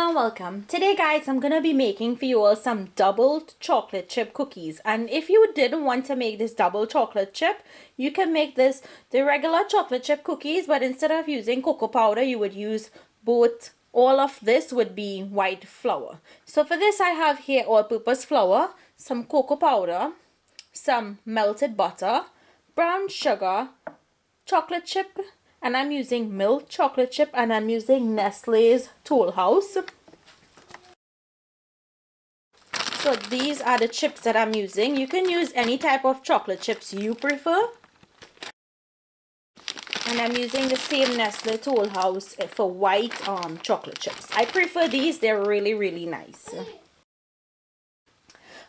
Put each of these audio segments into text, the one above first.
and welcome. Today guys, I'm gonna be making for you all some double chocolate chip cookies. And if you didn't want to make this double chocolate chip, you can make this the regular chocolate chip cookies, but instead of using cocoa powder, you would use both. All of this would be white flour. So for this I have here all-purpose flour, some cocoa powder, some melted butter, brown sugar, chocolate chip, and I'm using milk chocolate chip, and I'm using Nestle's Toll House. So these are the chips that I'm using. You can use any type of chocolate chips you prefer. And I'm using the same Nestle Toll House for white chocolate chips. I prefer these, they're really nice.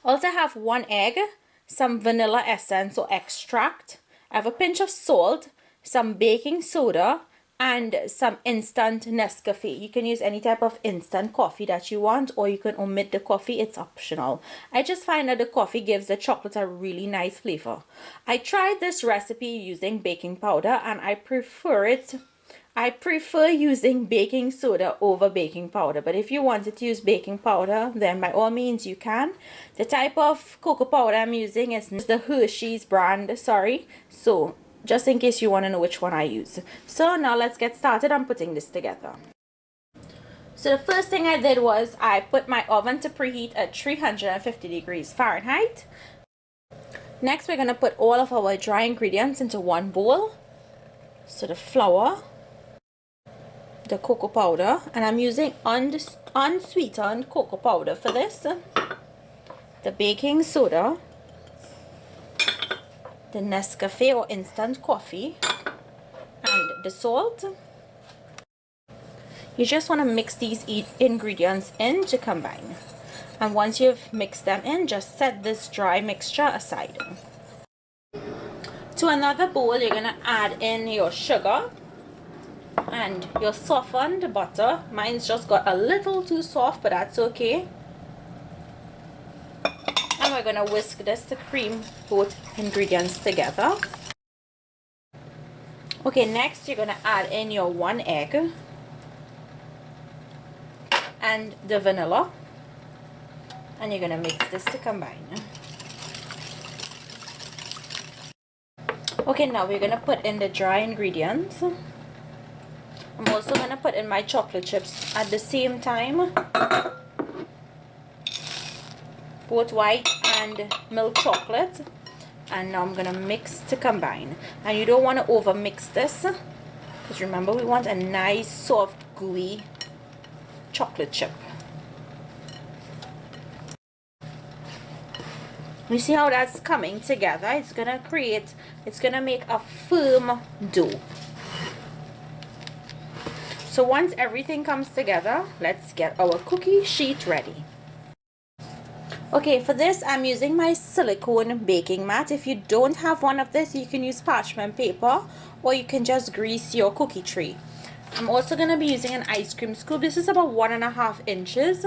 Also have 1 egg, some vanilla essence or extract. I have a pinch of salt, some baking soda, and some instant Nescafe. You can use any type of instant coffee that you want, or you can omit the coffee, it's optional. I just find that the coffee gives the chocolate a really nice flavor. I tried this recipe using baking powder and I prefer it. I prefer using baking soda over baking powder, but if you wanted to use baking powder, then by all means you can. The type of cocoa powder I'm using is the Hershey's brand, so just in case you want to know which one I use. So now let's get started on putting this together. So the first thing I did was I put my oven to preheat at 350 degrees Fahrenheit. Next we're going to put all of our dry ingredients into one bowl. So the flour, the cocoa powder, and I'm using unsweetened cocoa powder for this, the baking soda, the Nescafe or instant coffee, and the salt. You just want to mix these ingredients in to combine, and once you've mixed them in, just set this dry mixture aside. To another bowl you're going to add in your sugar and your softened butter. Mine's just got a little too soft, but that's okay. And we're going to whisk this to cream both ingredients together. Okay, next you're going to add in your 1 egg and the vanilla, and you're going to mix this to combine. Okay, now we're going to put in the dry ingredients. I'm also going to put in my chocolate chips at the same time, both white and milk chocolate, and now I'm going to mix to combine. And you don't want to over mix this, because remember we want a nice soft gooey chocolate chip. You see how that's coming together? It's going to make a firm dough. So once everything comes together, let's get our cookie sheet ready. Okay, for this I'm using my silicone baking mat. If you don't have one of this, you can use parchment paper, or you can just grease your cookie tray. I'm also going to be using an ice cream scoop. This is about 1.5 inches,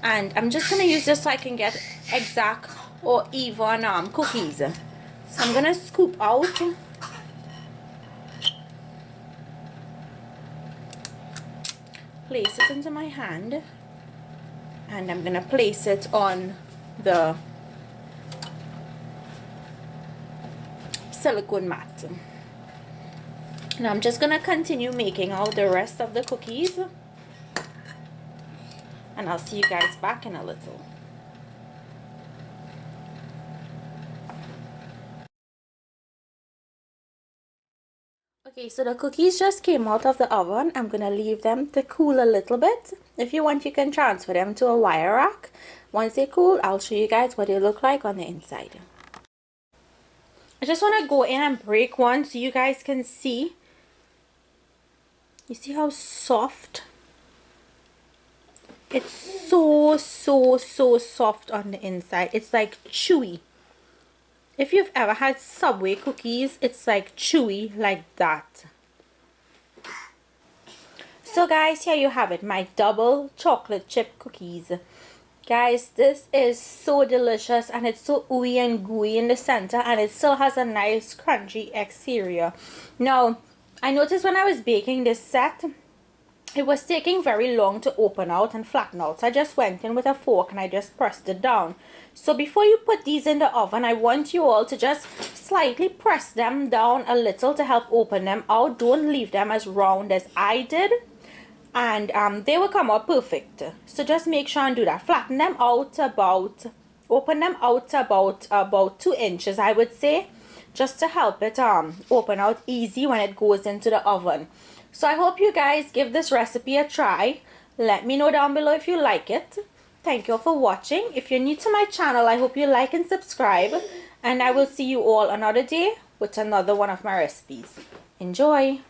and I'm just going to use this so I can get exact or even cookies. So I'm going to scoop out, place it into my hand, and I'm going to place it on the silicone mat. Now I'm just going to continue making out the rest of the cookies, and I'll see you guys back in a little. Okay, so the cookies just came out of the oven. I'm going to leave them to cool a little bit. If you want, you can transfer them to a wire rack. Once they cool, I'll show you guys what they look like on the inside. I just want to go in and break one so you guys can see. You see how soft? It's so soft on the inside. It's like chewy. If you've ever had Subway cookies, it's like chewy like that. So guys, here you have it, my double chocolate chip cookies. Guys, this is so delicious, and it's so ooey and gooey in the center, and it still has a nice crunchy exterior. Now, I noticed when I was baking this set, it was taking very long to open out and flatten out. So I just went in with a fork and I just pressed it down. So before you put these in the oven, I want you all to just slightly press them down a little to help open them out. Don't leave them as round as I did, and they will come out perfect. So just make sure and do that. Flatten them out about, open them out about 2 inches, I would say, just to help it open out easy when it goes into the oven. So I hope you guys give this recipe a try. Let me know down below if you like it. Thank you all for watching. If you're new to my channel, I hope you like and subscribe. And I will see you all another day with another one of my recipes. Enjoy!